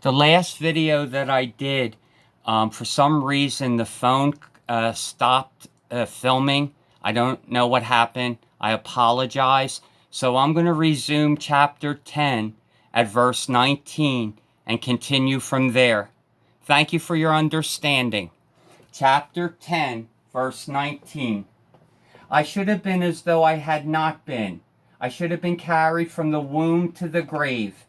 The last video that I did, for some reason the phone stopped filming. I don't know what happened. I apologize. So I'm going to resume chapter 10 at verse 19 and continue from there. Thank you for your understanding. Chapter 10, verse 19. I should have been as though I had not been. I should have been carried from the womb to the grave.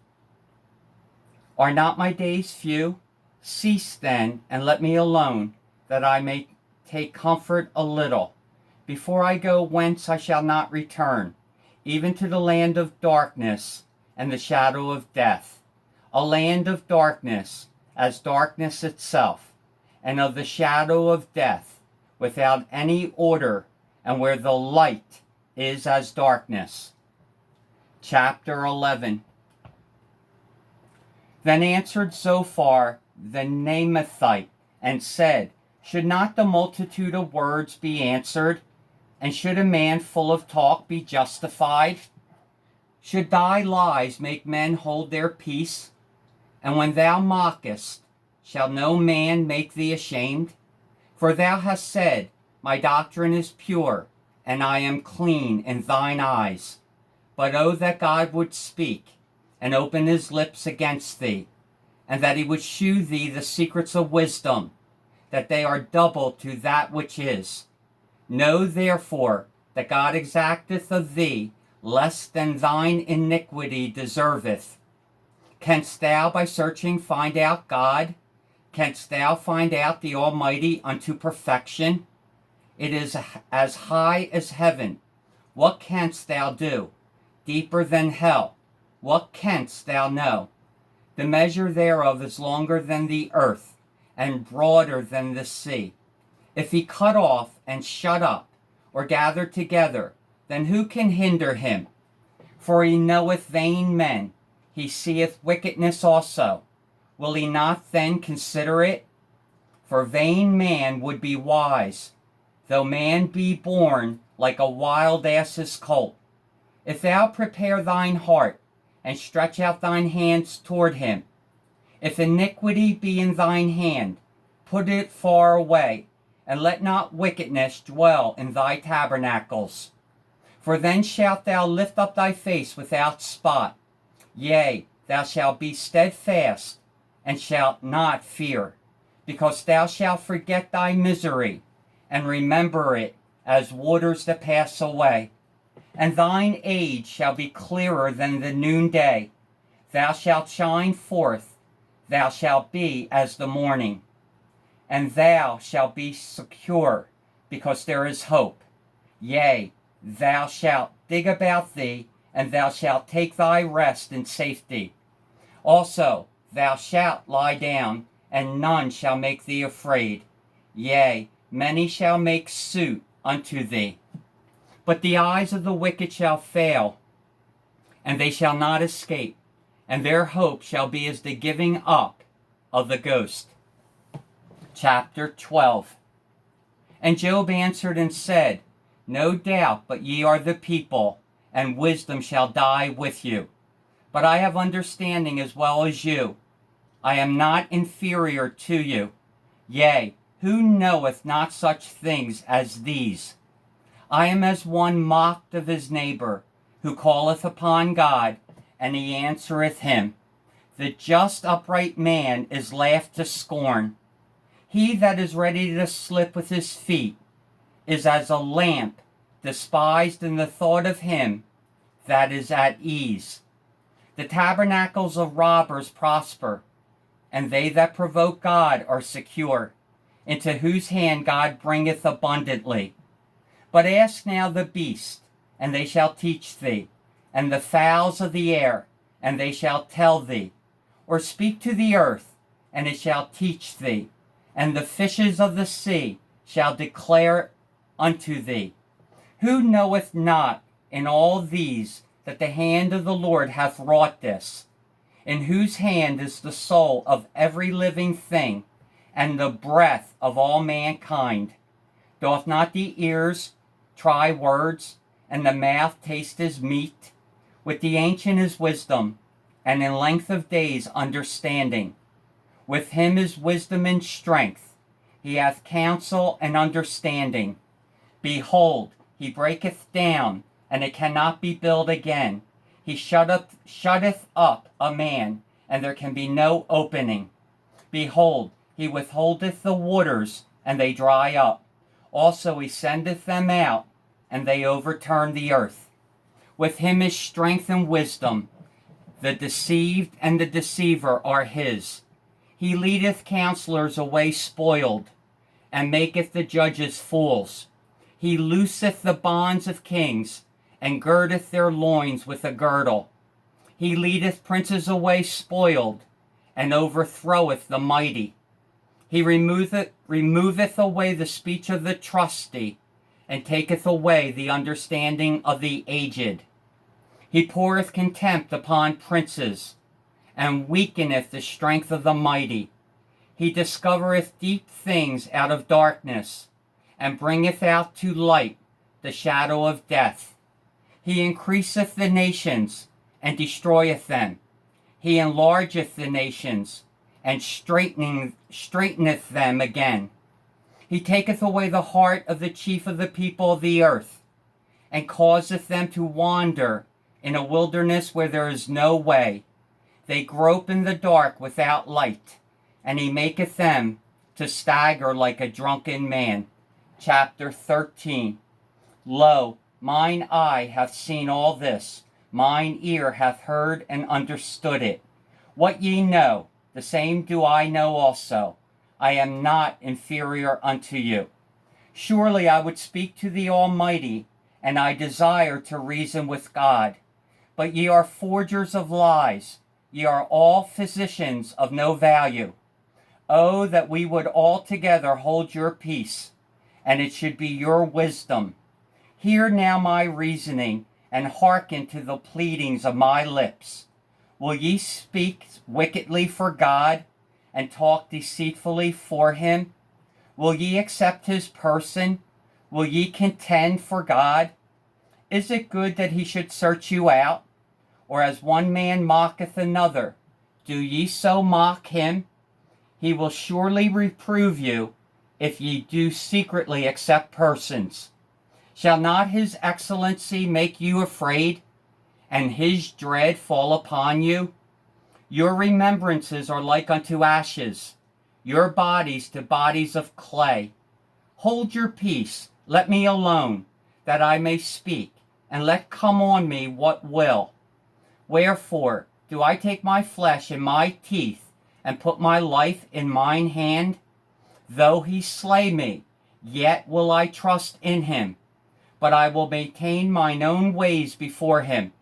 Are not my days few? Cease then, and let me alone, that I may take comfort a little. Before I go whence I shall not return, even to the land of darkness and the shadow of death. A land of darkness, as darkness itself, and of the shadow of death, without any order, and where the light is as darkness. Chapter 11. Then answered Zophar the Naamathite, and said, Should not the multitude of words be answered? And should a man full of talk be justified? Should thy lies make men hold their peace? And when thou mockest, shall no man make thee ashamed? For thou hast said, My doctrine is pure, and I am clean in thine eyes. But oh, that God would speak, and open his lips against thee, and that he would shew thee the secrets of wisdom, that they are double to that which is. Know therefore that God exacteth of thee less than thine iniquity deserveth. Canst thou by searching find out God? Canst thou find out the Almighty unto perfection? It is as high as heaven. What canst thou do? Deeper than hell. What canst thou know? The measure thereof is longer than the earth, and broader than the sea. If he cut off and shut up, or gather together, then who can hinder him? For he knoweth vain men, he seeth wickedness also. Will he not then consider it? For vain man would be wise, though man be born like a wild ass's colt. If thou prepare thine heart, and stretch out thine hands toward him, if iniquity be in thine hand, put it far away, and let not wickedness dwell in thy tabernacles. For then shalt thou lift up thy face without spot. Yea, thou shalt be steadfast, and shalt not fear, because thou shalt forget thy misery, and remember it as waters that pass away. And thine age shall be clearer than the noonday. Thou shalt shine forth, thou shalt be as the morning. And thou shalt be secure, because there is hope. Yea, thou shalt dig about thee, and thou shalt take thy rest in safety. Also, thou shalt lie down, and none shall make thee afraid. Yea, many shall make suit unto thee. But the eyes of the wicked shall fail, and they shall not escape, and their hope shall be as the giving up of the ghost. Chapter 12. And Job answered and said, No doubt but ye are the people, and wisdom shall die with you. But I have understanding as well as you. I am not inferior to you. Yea, who knoweth not such things as these? I am as one mocked of his neighbor, who calleth upon God, and he answereth him. The just upright man is laughed to scorn. He that is ready to slip with his feet is as a lamp despised in the thought of him that is at ease. The tabernacles of robbers prosper, and they that provoke God are secure, into whose hand God bringeth abundantly. But ask now the beast, and they shall teach thee, and the fowls of the air, and they shall tell thee. Or speak to the earth, and it shall teach thee, and the fishes of the sea shall declare unto thee. Who knoweth not in all these that the hand of the Lord hath wrought this? In whose hand is the soul of every living thing, and the breath of all mankind? Doth not the ears try words, and the mouth taste his meat? With the ancient is wisdom, and in length of days understanding. With him is wisdom and strength. He hath counsel and understanding. Behold, he breaketh down, and it cannot be built again. He shutteth up a man, and there can be no opening. Behold, he withholdeth the waters, and they dry up. Also he sendeth them out, and they overturn the earth. With him is strength and wisdom. The deceived and the deceiver are his. He leadeth counselors away spoiled, and maketh the judges fools. He looseth the bonds of kings, and girdeth their loins with a girdle. He leadeth princes away spoiled, and overthroweth the mighty. He removeth away the speech of the trusty, and taketh away the understanding of the aged. He poureth contempt upon princes, and weakeneth the strength of the mighty. He discovereth deep things out of darkness, and bringeth out to light the shadow of death. He increaseth the nations, and destroyeth them. He enlargeth the nations, and straighteneth them again. He taketh away the heart of the chief of the people of the earth, and causeth them to wander in a wilderness where there is no way. They grope in the dark without light, and he maketh them to stagger like a drunken man. Chapter 13. Lo, mine eye hath seen all this, mine ear hath heard and understood it. What ye know, the same do I know also. I am not inferior unto you. Surely I would speak to the Almighty, and I desire to reason with God. But ye are forgers of lies. Ye are all physicians of no value. Oh, that we would all together hold your peace, and it should be your wisdom. Hear now my reasoning, and hearken to the pleadings of my lips. Will ye speak wickedly for God, and talk deceitfully for him? Will ye accept his person? Will ye contend for God? Is it good that he should search you out? Or as one man mocketh another, do ye so mock him? He will surely reprove you, if ye do secretly accept persons. Shall not his excellency make you afraid, and his dread fall upon you? Your remembrances are like unto ashes, your bodies to bodies of clay. Hold your peace, let me alone, that I may speak, and let come on me what will. Wherefore do I take my flesh in my teeth, and put my life in mine hand? Though he slay me, yet will I trust in him, but I will maintain mine own ways before him.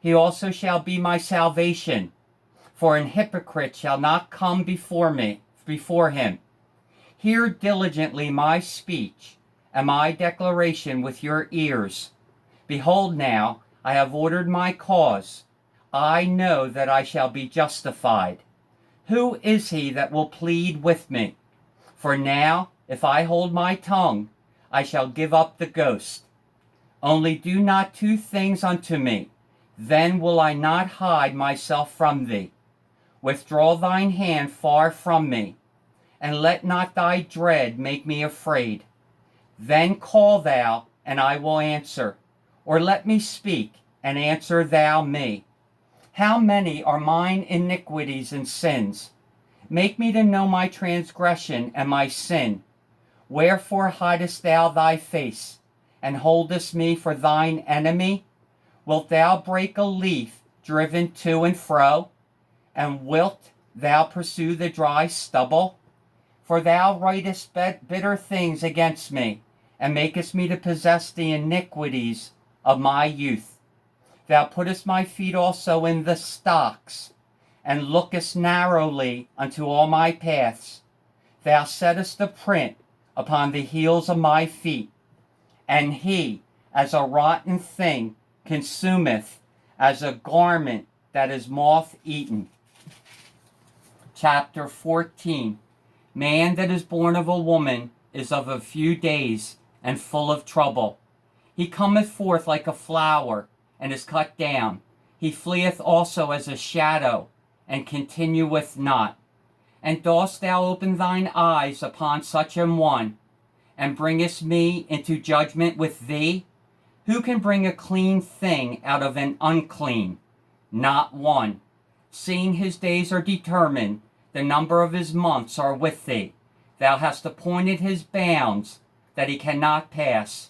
He also shall be my salvation, for an hypocrite shall not come before him. Hear diligently my speech, and my declaration with your ears. Behold now, I have ordered my cause. I know that I shall be justified. Who is he that will plead with me? For now, if I hold my tongue, I shall give up the ghost. Only do not two things unto me, then will I not hide myself from thee. Withdraw thine hand far from me, and let not thy dread make me afraid. Then call thou, and I will answer, or let me speak, and answer thou me. How many are mine iniquities and sins? Make me to know my transgression and my sin. Wherefore hidest thou thy face, and holdest me for thine enemy? Wilt thou break a leaf driven to and fro? And wilt thou pursue the dry stubble? For thou writest bitter things against me, and makest me to possess the iniquities of my youth. Thou puttest my feet also in the stocks, and lookest narrowly unto all my paths. Thou settest a print upon the heels of my feet, and he, as a rotten thing, consumeth, as a garment that is moth-eaten. Chapter 14. Man that is born of a woman is of a few days, and full of trouble. He cometh forth like a flower, and is cut down. He fleeth also as a shadow, and continueth not. And dost thou open thine eyes upon such an one, and bringest me into judgment with thee? Who can bring a clean thing out of an unclean? Not one. Seeing his days are determined, the number of his months are with thee. Thou hast appointed his bounds, that he cannot pass.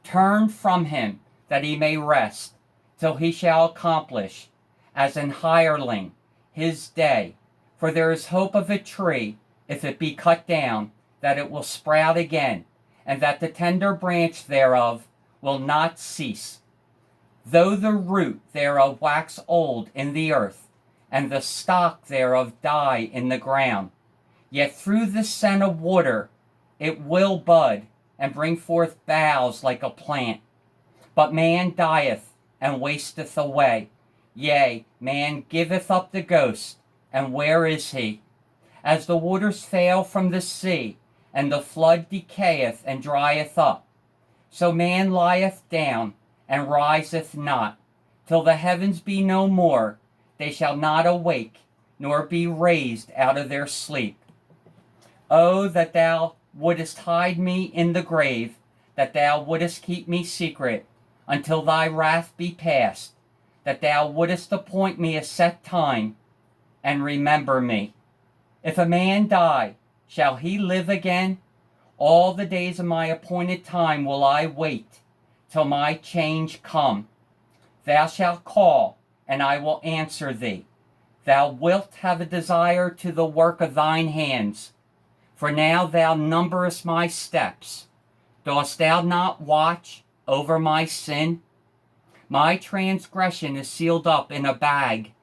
Turn from him, that he may rest, till he shall accomplish, as an hireling, his day. For there is hope of a tree, if it be cut down, that it will sprout again, and that the tender branch thereof will not cease. Though the root thereof wax old in the earth, and the stock thereof die in the ground, yet through the scent of water it will bud, and bring forth boughs like a plant. But man dieth, and wasteth away. Yea, man giveth up the ghost, and where is he? As the waters fail from the sea, and the flood decayeth and drieth up, so man lieth down, and riseth not, till the heavens be no more. They shall not awake, nor be raised out of their sleep. Oh, that thou wouldest hide me in the grave, that thou wouldest keep me secret, until thy wrath be past, that thou wouldest appoint me a set time, and remember me. If a man die, shall he live again? All the days of my appointed time will I wait, till my change come. Thou shalt call, and I will answer thee. Thou wilt have a desire to the work of thine hands. For now thou numberest my steps. Dost thou not watch over my sin? My transgression is sealed up in a bag,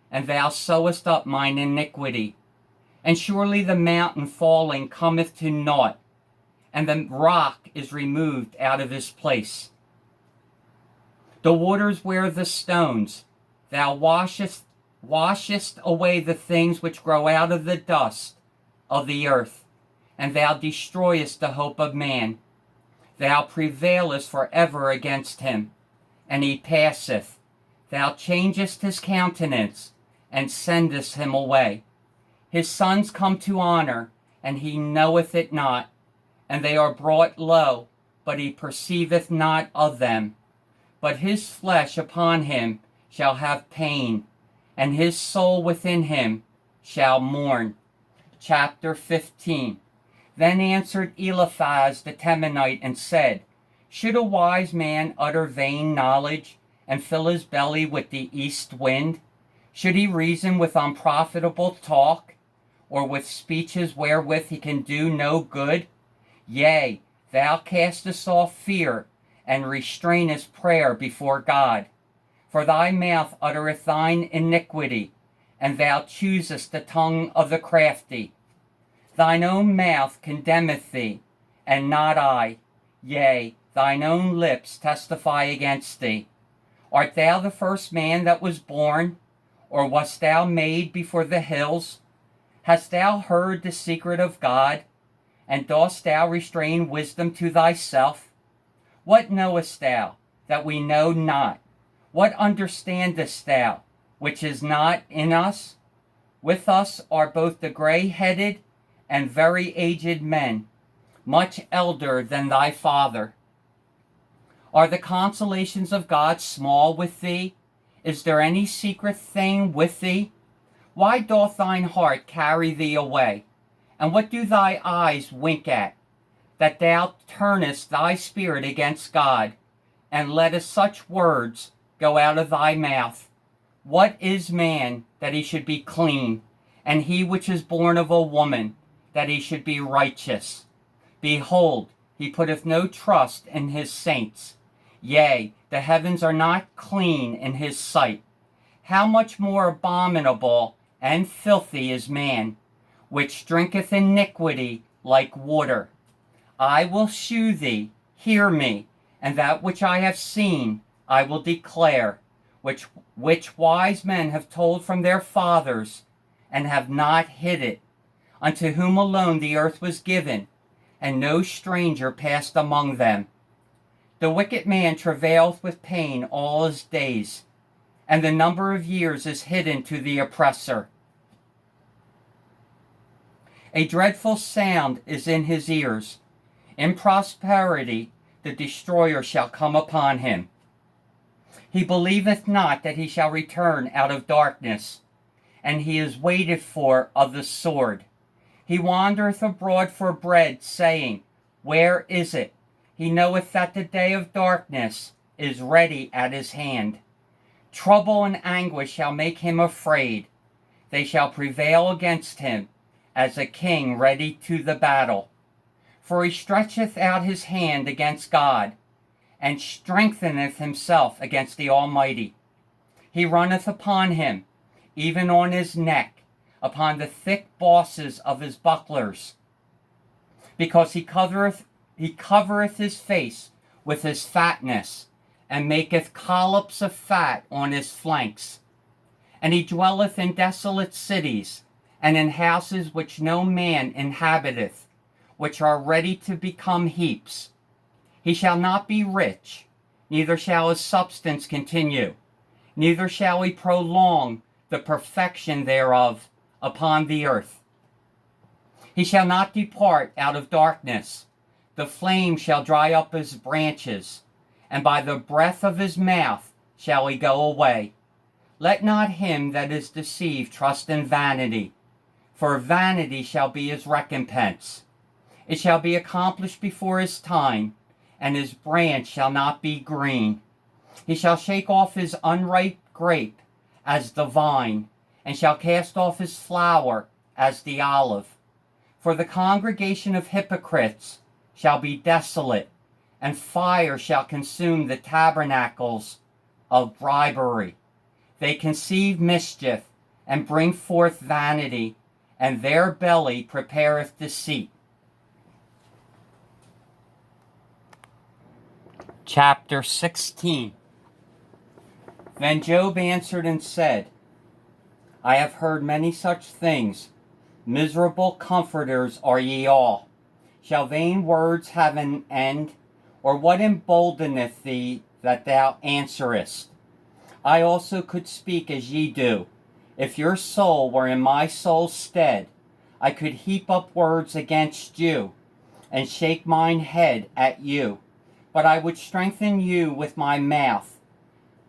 and thou sewest up mine iniquity. And surely the mountain falling cometh to naught, and the rock is removed out of his place. The waters wear the stones. Thou washest away the things which grow out of the dust of the earth, and thou destroyest the hope of man. Thou prevailest forever against him, and he passeth. Thou changest his countenance, and sendest him away. His sons come to honor, and he knoweth it not, and they are brought low, but he perceiveth not of them. But his flesh upon him shall have pain, and his soul within him shall mourn. Chapter 15. Then answered Eliphaz the Temanite and said, Should a wise man utter vain knowledge, and fill his belly with the east wind? Should he reason with unprofitable talk, or with speeches wherewith he can do no good? Yea, thou castest off fear, and restrainest prayer before God. For thy mouth uttereth thine iniquity, and thou choosest the tongue of the crafty. Thine own mouth condemneth thee, and not I. Yea, thine own lips testify against thee. Art thou the first man that was born, or wast thou made before the hills? Hast thou heard the secret of God, and dost thou restrain wisdom to thyself? What knowest thou, that we know not? What understandest thou, which is not in us? With us are both the gray-headed and very aged men, much elder than thy father. Are the consolations of God small with thee? Is there any secret thing with thee? Why doth thine heart carry thee away? And what do thy eyes wink at? That thou turnest thy spirit against God, and lettest such words go out of thy mouth. What is man, that he should be clean, and he which is born of a woman, that he should be righteous? Behold, he putteth no trust in his saints. Yea, the heavens are not clean in his sight. How much more abominable and filthy is man, which drinketh iniquity like water. I will shew thee, hear me, and that which I have seen I will declare, which wise men have told from their fathers, and have not hid it, unto whom alone the earth was given, and no stranger passed among them. The wicked man travaileth with pain all his days, and the number of years is hidden to the oppressor. A dreadful sound is in his ears. In prosperity the destroyer shall come upon him. He believeth not that he shall return out of darkness, and he is waited for of the sword. He wandereth abroad for bread, saying, Where is it? He knoweth that the day of darkness is ready at his hand. Trouble and anguish shall make him afraid. They shall prevail against him, as a king ready to the battle. For he stretcheth out his hand against God, and strengtheneth himself against the Almighty. He runneth upon him, even on his neck, upon the thick bosses of his bucklers, because he covereth his face with his fatness, and maketh collops of fat on his flanks. And he dwelleth in desolate cities, and in houses which no man inhabiteth, which are ready to become heaps. He shall not be rich, neither shall his substance continue, neither shall he prolong the perfection thereof upon the earth. He shall not depart out of darkness. The flame shall dry up his branches, and by the breath of his mouth shall he go away. Let not him that is deceived trust in vanity, for vanity shall be his recompense. It shall be accomplished before his time, and his branch shall not be green. He shall shake off his unripe grape as the vine, and shall cast off his flower as the olive. For the congregation of hypocrites shall be desolate, and fire shall consume the tabernacles of bribery. They conceive mischief, and bring forth vanity, and their belly prepareth deceit. Chapter 16. Then Job answered and said, I have heard many such things. Miserable comforters are ye all. Shall vain words have an end? Or what emboldeneth thee that thou answerest? I also could speak as ye do. If your soul were in my soul's stead, I could heap up words against you, and shake mine head at you. But I would strengthen you with my mouth,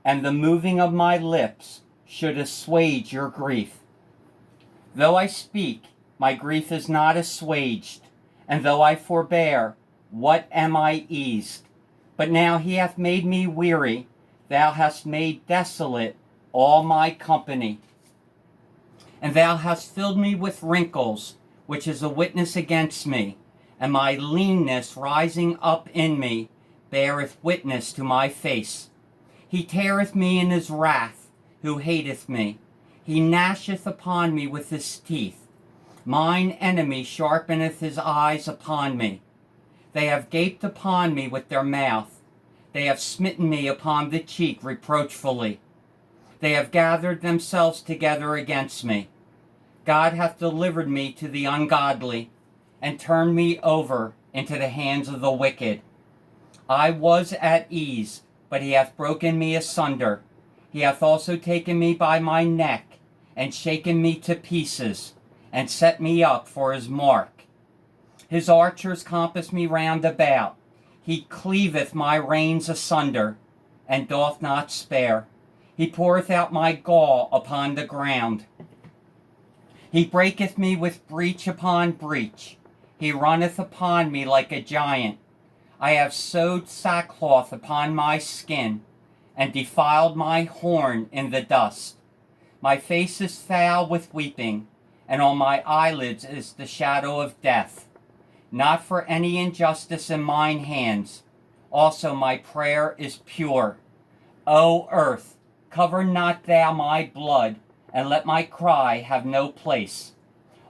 and the moving of my lips should assuage your grief. Though I speak, my grief is not assuaged, and though I forbear, what am I eased? But now he hath made me weary, thou hast made desolate all my company. And thou hast filled me with wrinkles, which is a witness against me, and my leanness rising up in me beareth witness to my face. He teareth me in his wrath, who hateth me. He gnasheth upon me with his teeth. Mine enemy sharpeneth his eyes upon me. They have gaped upon me with their mouth. They have smitten me upon the cheek reproachfully. They have gathered themselves together against me. God hath delivered me to the ungodly, and turned me over into the hands of the wicked. I was at ease, but he hath broken me asunder. He hath also taken me by my neck, and shaken me to pieces, and set me up for his mark. His archers compass me round about. He cleaveth my reins asunder, and doth not spare. He poureth out my gall upon the ground. He breaketh me with breach upon breach. He runneth upon me like a giant. I have sewed sackcloth upon my skin, and defiled my horn in the dust. My face is foul with weeping, and on my eyelids is the shadow of death. Not for any injustice in mine hands. Also my prayer is pure. O earth, cover not thou my blood, and let my cry have no place.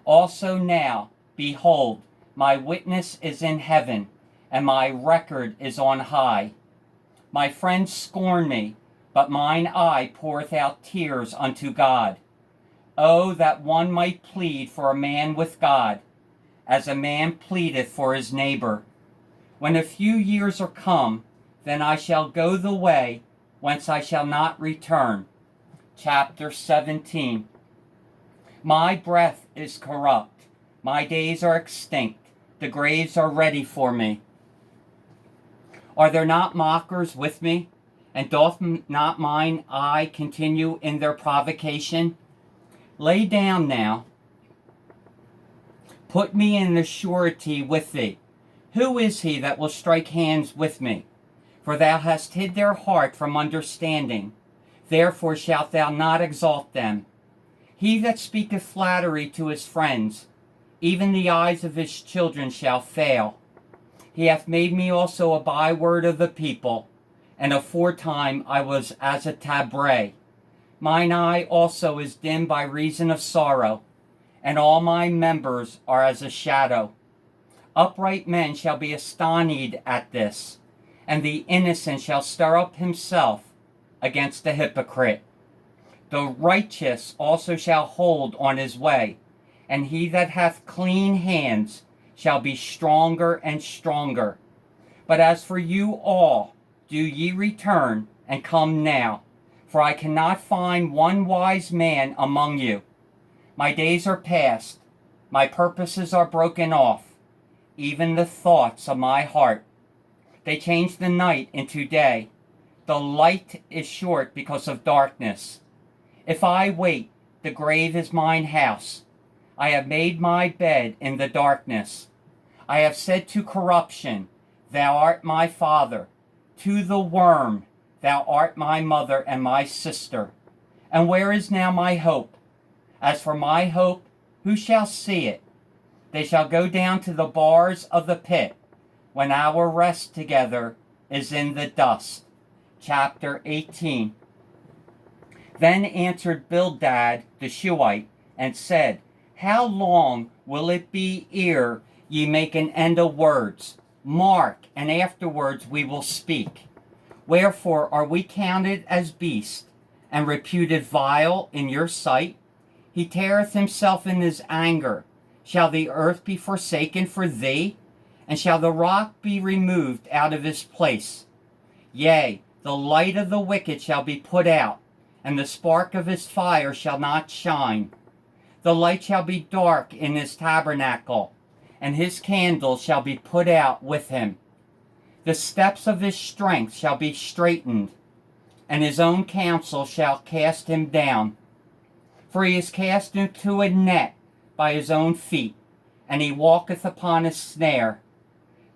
Also now, behold, my witness is in heaven, and my record is on high. My friends scorn me, but mine eye poureth out tears unto God. Oh, that one might plead for a man with God, as a man pleadeth for his neighbor. When a few years are come, then I shall go the way whence I shall not return. Chapter 17. My breath is corrupt. My days are extinct. The graves are ready for me. Are there not mockers with me? And doth not mine eye continue in their provocation? Lay down now. Put me in the surety with thee. Who is he that will strike hands with me? For thou hast hid their heart from understanding. Therefore shalt thou not exalt them. He that speaketh flattery to his friends, even the eyes of his children shall fail. He hath made me also a byword of the people, and aforetime I was as a tabret. Mine eye also is dim by reason of sorrow, and all my members are as a shadow. Upright men shall be astonished at this, and the innocent shall stir up himself against the hypocrite. The righteous also shall hold on his way, and he that hath clean hands shall be stronger and stronger. But as for you all, do ye return and come now, for I cannot find one wise man among you. My days are past, my purposes are broken off, even the thoughts of my heart. They change the night into day. The light is short because of darkness. If I wait, the grave is mine house. I have made my bed in the darkness. I have said to corruption, thou art my father. To the worm, thou art my mother and my sister. And where is now my hope? As for my hope, who shall see it? They shall go down to the bars of the pit, when our rest together is in the dust. Chapter 18. Then answered Bildad the Shuhite, and said, How long will it be ere ye make an end of words? Mark, and afterwards we will speak. Wherefore are we counted as beasts, and reputed vile in your sight? He teareth himself in his anger. Shall the earth be forsaken for thee? And shall the rock be removed out of his place? Yea, the light of the wicked shall be put out, and the spark of his fire shall not shine. The light shall be dark in his tabernacle, and his candle shall be put out with him. The steps of his strength shall be straitened, and his own counsel shall cast him down. For he is cast into a net by his own feet, and he walketh upon a snare.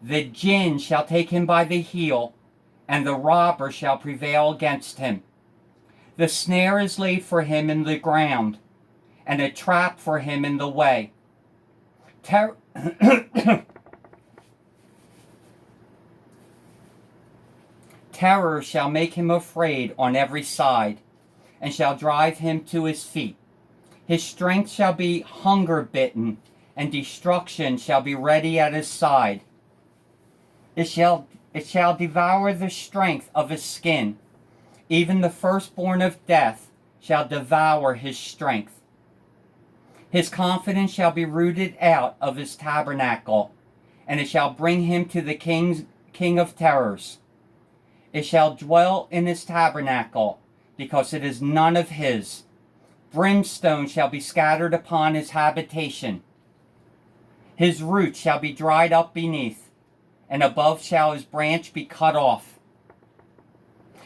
The jinn shall take him by the heel, and the robber shall prevail against him. The snare is laid for him in the ground, and a trap for him in the way. Terror shall make him afraid on every side, and shall drive him to his feet. His strength shall be hunger bitten, and destruction shall be ready at his side. It shall devour the strength of his skin. Even the firstborn of death shall devour his strength. His confidence shall be rooted out of his tabernacle, and it shall bring him to the king of terrors. It shall dwell in his tabernacle, because it is none of his. Brimstone shall be scattered upon his habitation. His roots shall be dried up beneath, and above shall his branch be cut off.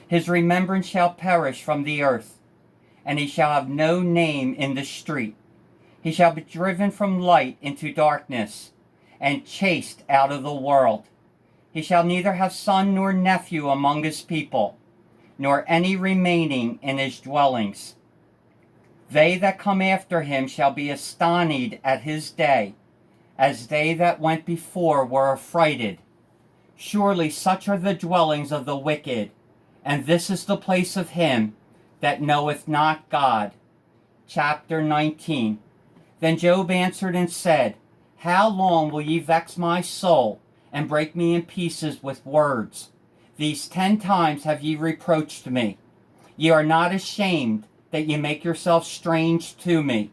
His remembrance shall perish from the earth, and he shall have no name in the street. He shall be driven from light into darkness, and chased out of the world. He shall neither have son nor nephew among his people, nor any remaining in his dwellings. They that come after him shall be astonished at his day, as they that went before were affrighted. Surely such are the dwellings of the wicked, and this is the place of him that knoweth not God. Chapter 19. Then Job answered and said, How long will ye vex my soul, and break me in pieces with words? These 10 times have ye reproached me. Ye are not ashamed that ye make yourself strange to me.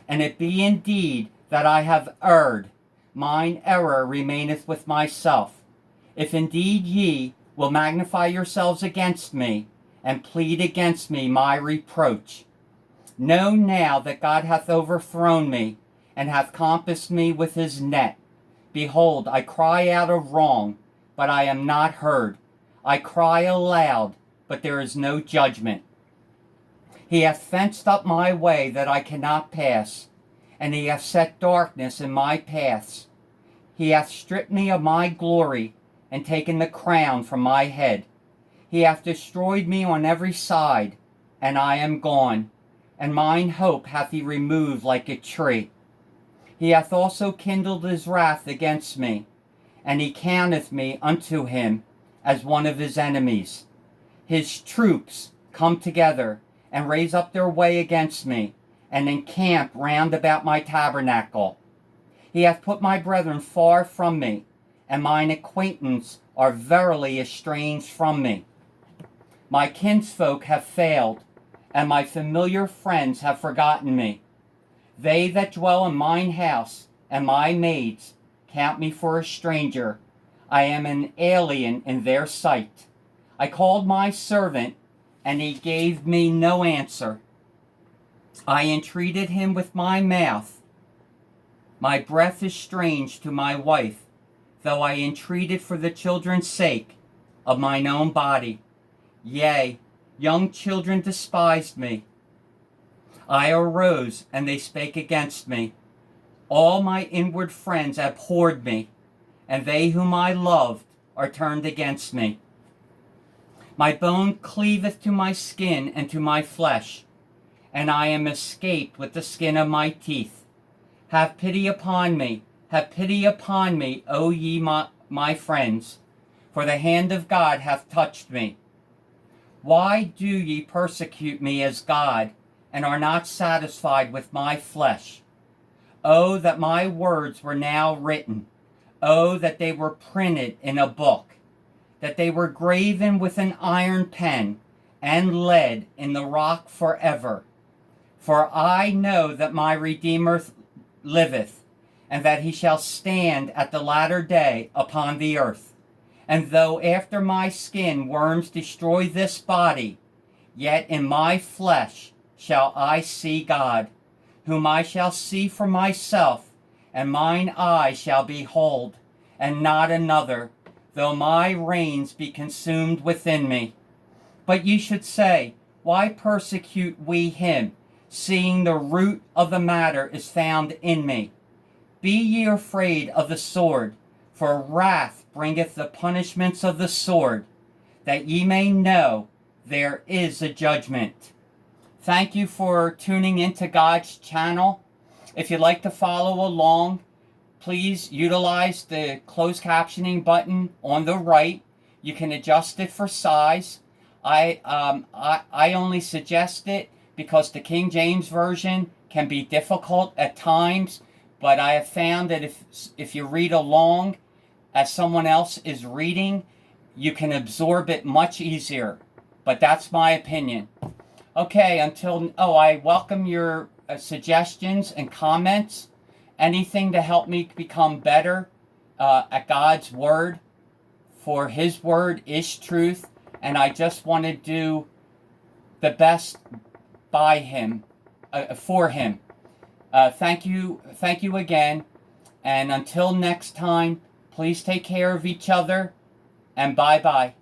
And it be indeed that I have erred, mine error remaineth with myself. If indeed ye will magnify yourselves against me, and plead against me my reproach. Know now that God hath overthrown me, and hath compassed me with his net. Behold, I cry out of wrong, but I am not heard. I cry aloud, but there is no judgment. He hath fenced up my way that I cannot pass, and he hath set darkness in my paths. He hath stripped me of my glory, and taken the crown from my head. He hath destroyed me on every side, and I am gone, and mine hope hath he removed like a tree. He hath also kindled his wrath against me, and he counteth me unto him as one of his enemies. His troops come together, and raise up their way against me, and encamp round about my tabernacle. He hath put my brethren far from me, and mine acquaintance are verily estranged from me. My kinsfolk have failed, and my familiar friends have forgotten me. They that dwell in mine house, and my maids, count me for a stranger. I am an alien in their sight. I called my servant, and he gave me no answer. I entreated him with my mouth. My breath is strange to my wife, though I entreated for the children's sake of mine own body. Yea, young children despised me. I arose, and they spake against me. All my inward friends abhorred me, and they whom I loved are turned against me. My bone cleaveth to my skin and to my flesh, and I am escaped with the skin of my teeth. Have pity upon me, O ye my friends, for the hand of God hath touched me. Why do ye persecute me as God, and are not satisfied with my flesh? Oh, that my words were now written. Oh, that they were printed in a book, that they were graven with an iron pen, and lead in the rock forever. For I know that my Redeemer liveth, and that he shall stand at the latter day upon the earth. And though after my skin worms destroy this body, yet in my flesh shall I see God, whom I shall see for myself, and mine eye shall behold, and not another, though my reins be consumed within me. But ye should say, why persecute we him, seeing the root of the matter is found in me? Be ye afraid of the sword, for wrath bringeth the punishments of the sword, that ye may know there is a judgment. Thank you for tuning into God's channel. If you'd like to follow along, please utilize the closed captioning button on the right. You can adjust it for size. I only suggest it because the King James Version can be difficult at times, but I have found that if you read along as someone else is reading, you can absorb it much easier. But that's my opinion. Okay, I welcome your suggestions and comments. Anything to help me become better at God's Word, for His Word is truth, and I just want to do the best by Him, for Him. Thank you again, and until next time, please take care of each other, and bye-bye.